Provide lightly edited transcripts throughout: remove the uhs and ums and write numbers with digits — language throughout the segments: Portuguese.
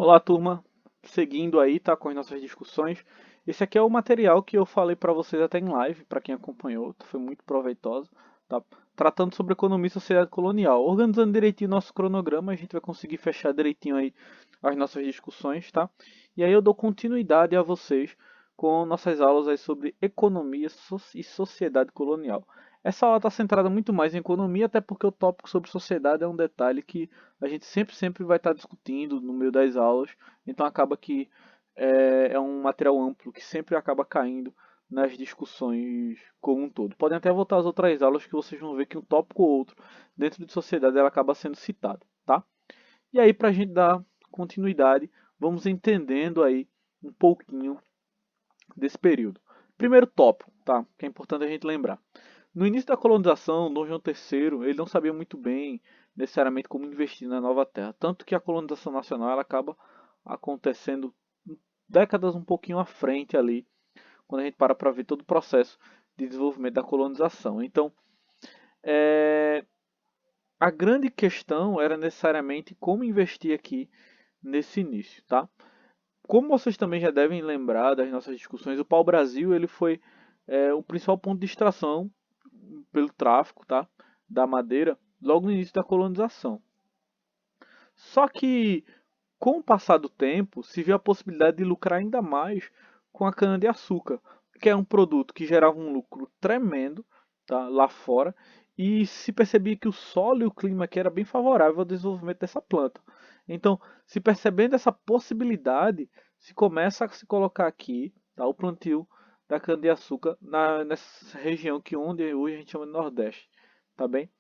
Olá, turma. Seguindo aí, tá, com as nossas discussões. Esse aqui é o material que eu falei para vocês até em live, para quem acompanhou, foi muito proveitoso, tá? Tratando sobre economia e sociedade colonial. Organizando direitinho nosso cronograma, a gente vai conseguir fechar direitinho aí as nossas discussões, tá? E aí eu dou continuidade a vocês com nossas aulas aí sobre economia e sociedade colonial. Essa aula está centrada muito mais em economia, até porque o tópico sobre sociedade é um detalhe que a gente sempre vai estar discutindo no meio das aulas, então acaba que é um material amplo que sempre acaba caindo nas discussões como um todo. Podem até voltar às outras aulas que vocês vão ver que um tópico ou outro dentro de sociedade ela acaba sendo citado, tá? E aí para a gente dar continuidade, vamos entendendo aí um pouquinho desse período. Primeiro tópico, tá? Que é importante a gente lembrar. No início da colonização, Dom João III, ele não sabia muito bem necessariamente como investir na nova terra, tanto que a colonização nacional ela acaba acontecendo décadas um pouquinho à frente ali, quando a gente para ver todo o processo de desenvolvimento da colonização. Então, é, a grande questão era necessariamente como investir aqui nesse início, tá? Como vocês também já devem lembrar das nossas discussões, o pau-brasil ele foi o principal ponto de extração pelo tráfico, tá, da madeira logo no início da colonização. Só que com o passar do tempo se viu a possibilidade de lucrar ainda mais com a cana-de-açúcar, que é um produto que gerava um lucro tremendo, tá, lá fora, e se percebia que o solo e o clima aqui era bem favorável ao desenvolvimento dessa planta. Então, se percebendo essa possibilidade, se começa a se colocar aqui, tá, o plantio da cana-de-açúcar nessa região que onde hoje a gente chama de Nordeste, tá bem?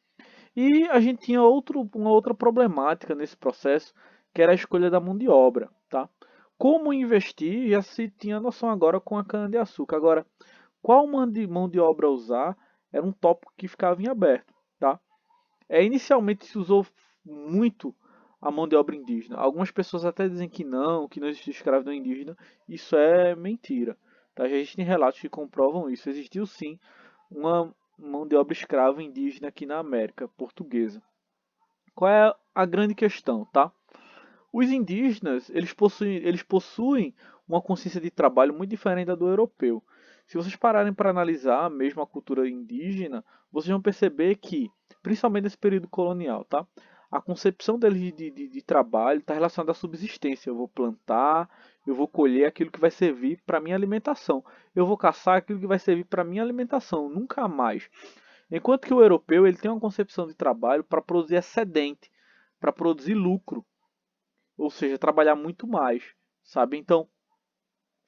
E a gente tinha uma outra problemática nesse processo, que era a escolha da mão de obra, tá? Como investir, já se tinha noção agora com a cana-de-açúcar. Agora, qual mão de obra usar era um tópico que ficava em aberto, tá? Inicialmente se usou muito a mão de obra indígena. Algumas pessoas até dizem que não existiu escravidão indígena. Isso é mentira, tá? Já existem relatos que comprovam isso. Existiu sim uma mão de obra escrava indígena aqui na América portuguesa. Qual é a grande questão, tá? Os indígenas, eles possuem uma consciência de trabalho muito diferente da do europeu. Se vocês pararem para analisar mesmo a cultura indígena, vocês vão perceber que, principalmente nesse período colonial, tá? A concepção deles de trabalho está relacionada à subsistência. Eu vou plantar, eu vou colher aquilo que vai servir para minha alimentação. Eu vou caçar aquilo que vai servir para minha alimentação, nunca mais. Enquanto que o europeu ele tem uma concepção de trabalho para produzir excedente, para produzir lucro, ou seja, trabalhar muito mais, sabe? Então,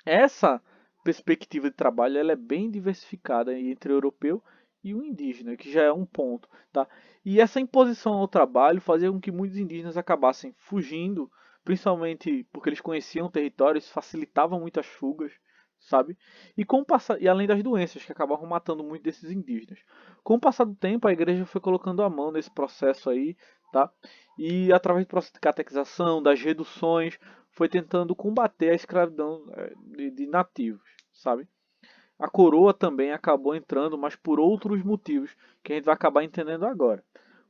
essa perspectiva de trabalho ela é bem diversificada entre o europeu e o indígena, que já é um ponto, tá? E essa imposição ao trabalho fazia com que muitos indígenas acabassem fugindo, principalmente porque eles conheciam o território, isso facilitava muitas fugas, sabe? E além das doenças que acabavam matando muitos desses indígenas. Com o passar do tempo, a igreja foi colocando a mão nesse processo aí, tá? E através do processo de catequização, das reduções, foi tentando combater a escravidão de nativos, sabe? A coroa também acabou entrando, mas por outros motivos que a gente vai acabar entendendo agora.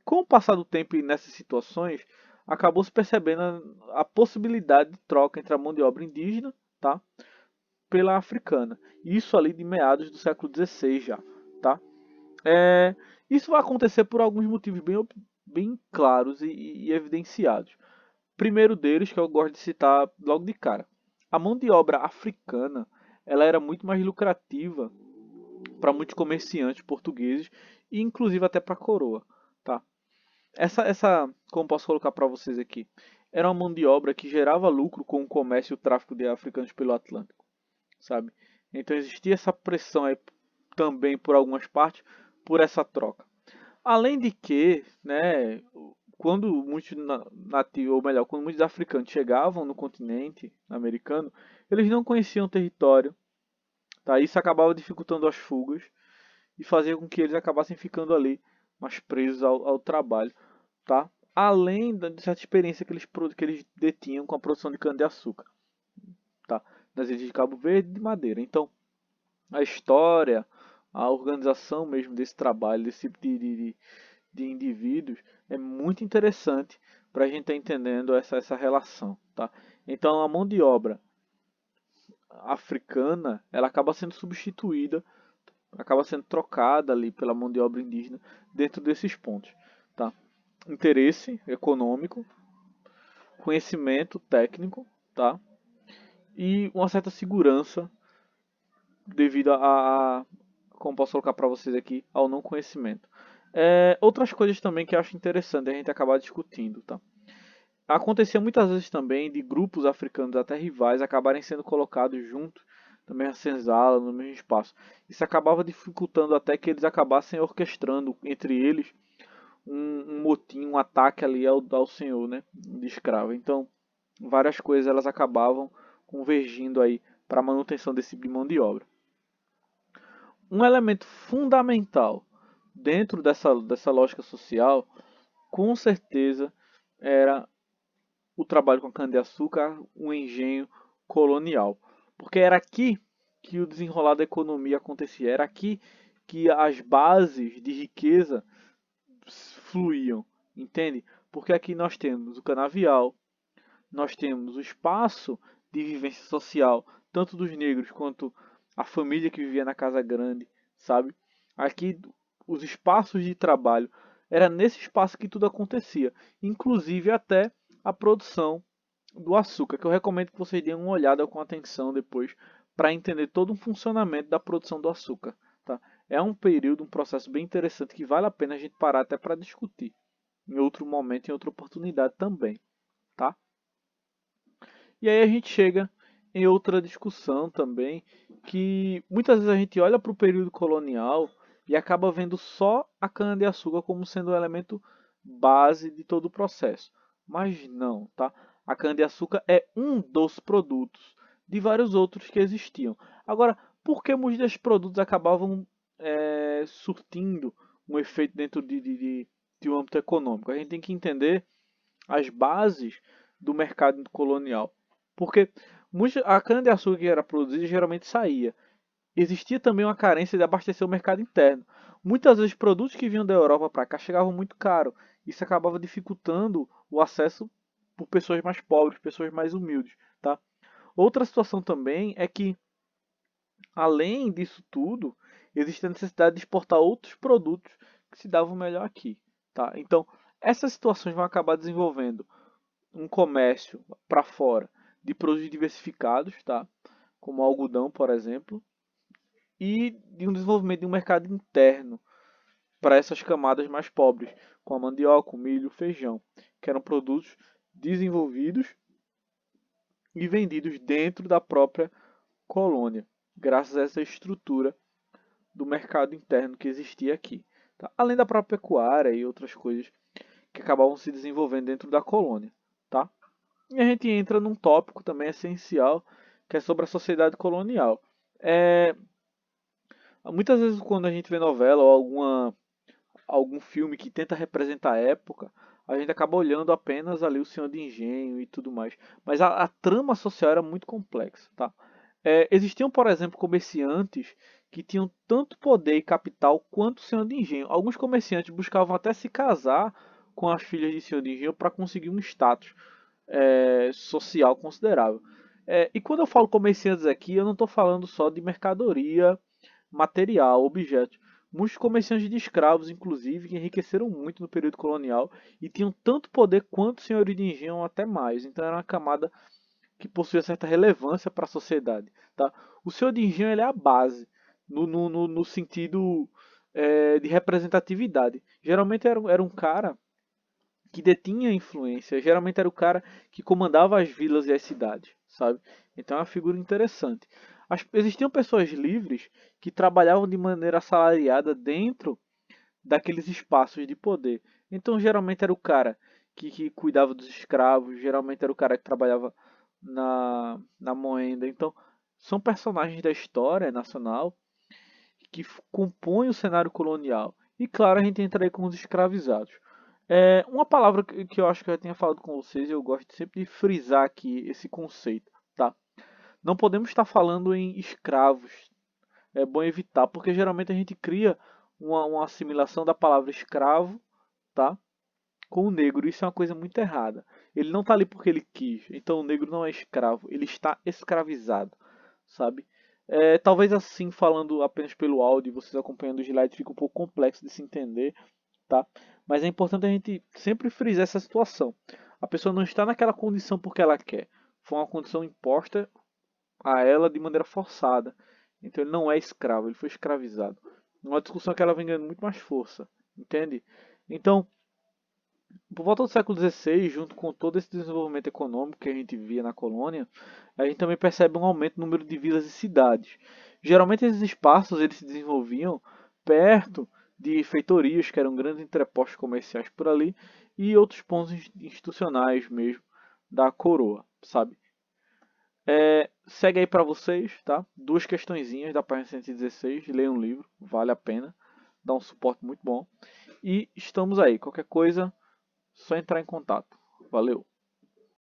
Com o passar do tempo e nessas situações, acabou se percebendo a possibilidade de troca entre a mão de obra indígena, tá, pela africana. Isso ali de meados do século XVI já, tá? É, isso vai acontecer por alguns motivos bem claros e evidenciados. Primeiro deles, que eu gosto de citar logo de cara. A mão de obra africana, ela era muito mais lucrativa para muitos comerciantes portugueses e inclusive até para a coroa, tá? Como posso colocar para vocês aqui, era uma mão de obra que gerava lucro com o comércio e o tráfico de africanos pelo Atlântico, sabe? Então existia essa pressão aí também por algumas partes por essa troca. Além de que, né, quando muitos nativos, ou melhor, quando muitos africanos chegavam no continente americano, eles não conheciam o território, tá? Isso acabava dificultando as fugas e fazia com que eles acabassem ficando ali, mais presos ao trabalho, tá? Além de certa experiência que eles detinham com a produção de cana-de-açúcar, tá? Nas ilhas de Cabo Verde e de Madeira. Então, a história, a organização mesmo desse trabalho, desse tipo de indivíduos, é muito interessante para a gente estar entendendo essa relação, tá? Então a mão de obra africana, ela acaba sendo substituída, acaba sendo trocada ali pela mão de obra indígena dentro desses pontos, tá? Interesse econômico, conhecimento técnico, tá? E uma certa segurança devido como posso colocar para vocês aqui, ao não conhecimento. Outras coisas também que eu acho interessante a gente acabar discutindo, tá? Acontecia muitas vezes também de grupos africanos até rivais acabarem sendo colocados juntos na mesma senzala, no mesmo espaço. Isso acabava dificultando até que eles acabassem orquestrando entre eles um motim, um ataque ali ao senhor, né, de escravo. Então, várias coisas elas acabavam convergindo aí para a manutenção desse tipo de mão de obra. Um elemento fundamental dentro dessa lógica social, com certeza, era o trabalho com a cana-de-açúcar, o engenho colonial. Porque era aqui que o desenrolar da economia acontecia, era aqui que as bases de riqueza fluíam, entende? Porque aqui nós temos o canavial, nós temos o espaço de vivência social, tanto dos negros quanto a família que vivia na casa grande, sabe? Aqui os espaços de trabalho, era nesse espaço que tudo acontecia, inclusive até a produção do açúcar, que eu recomendo que vocês deem uma olhada com atenção depois para entender todo o funcionamento da produção do açúcar, tá? É um período, um processo bem interessante que vale a pena a gente parar até para discutir em outro momento, em outra oportunidade também, tá? E aí a gente chega em outra discussão também, que muitas vezes a gente olha para o período colonial e acaba vendo só a cana-de-açúcar como sendo o elemento base de todo o processo. Mas não, tá? A cana-de-açúcar é um dos produtos de vários outros que existiam. Agora, por que muitos desses produtos acabavam surtindo um efeito dentro de um âmbito econômico? A gente tem que entender as bases do mercado colonial. Porque a cana-de-açúcar que era produzida geralmente saía. Existia também uma carência de abastecer o mercado interno. Muitas vezes produtos que vinham da Europa para cá chegavam muito caro. Isso acabava dificultando o acesso por pessoas mais pobres, pessoas mais humildes, tá? Outra situação também é que, além disso tudo, existe a necessidade de exportar outros produtos que se davam melhor aqui, tá? Então, essas situações vão acabar desenvolvendo um comércio para fora de produtos diversificados, tá? Como algodão, por exemplo, e de um desenvolvimento de um mercado interno para essas camadas mais pobres, com a mandioca, o milho, o feijão, que eram produtos desenvolvidos e vendidos dentro da própria colônia, graças a essa estrutura do mercado interno que existia aqui, tá? Além da própria pecuária e outras coisas que acabavam se desenvolvendo dentro da colônia, tá? E a gente entra num tópico também essencial, que é sobre a sociedade colonial. Muitas vezes quando a gente vê novela ou algum filme que tenta representar a época, a gente acaba olhando apenas ali o Senhor de Engenho e tudo mais. Mas a trama social era muito complexa, tá? Existiam, por exemplo, comerciantes que tinham tanto poder e capital quanto o Senhor de Engenho. Alguns comerciantes buscavam até se casar com as filhas de Senhor de Engenho para conseguir um status social considerável. E quando eu falo comerciantes aqui, eu não estou falando só de mercadoria, material, objetos. Muitos comerciantes de escravos, inclusive, que enriqueceram muito no período colonial e tinham tanto poder quanto os senhores de engenho ou até mais. Então era uma camada que possuía certa relevância para a sociedade. Tá? O senhor de engenho ele é a base, no sentido de representatividade. Geralmente era um cara que detinha influência. Geralmente era o cara que comandava as vilas e as cidades, sabe? Então é uma figura interessante. Existiam pessoas livres que trabalhavam de maneira assalariada dentro daqueles espaços de poder. Então geralmente era o cara que cuidava dos escravos, geralmente era o cara que trabalhava na moenda. Então são personagens da história nacional que compõem o cenário colonial. E claro, a gente entra aí com os escravizados. Uma palavra que eu acho que eu já tinha falado com vocês, e eu gosto sempre de frisar aqui esse conceito, tá? Não podemos estar falando em escravos. É bom evitar, porque geralmente a gente cria uma assimilação da palavra escravo, tá? com o negro. Isso é uma coisa muito errada. Ele não está ali porque ele quis. Então o negro não é escravo, ele está escravizado, sabe? Talvez assim, falando apenas pelo áudio, vocês acompanhando o slide, fica um pouco complexo de se entender, tá? Mas é importante a gente sempre frisar essa situação. A pessoa não está naquela condição porque ela quer. Foi uma condição imposta a ela de maneira forçada. Então ele não é escravo, ele foi escravizado. Uma discussão que ela vem ganhando muito mais força, entende? Então, por volta do século XVI, junto com todo esse desenvolvimento econômico que a gente via na colônia, a gente também percebe um aumento no número de vilas e cidades. Geralmente esses espaços eles se desenvolviam perto de feitorias, que eram grandes entrepostos comerciais por ali, e outros pontos institucionais mesmo da coroa, sabe? Segue aí para vocês, tá? Duas questõezinhas da página 116, leia um livro, vale a pena, dá um suporte muito bom. E estamos aí, qualquer coisa, só entrar em contato. Valeu!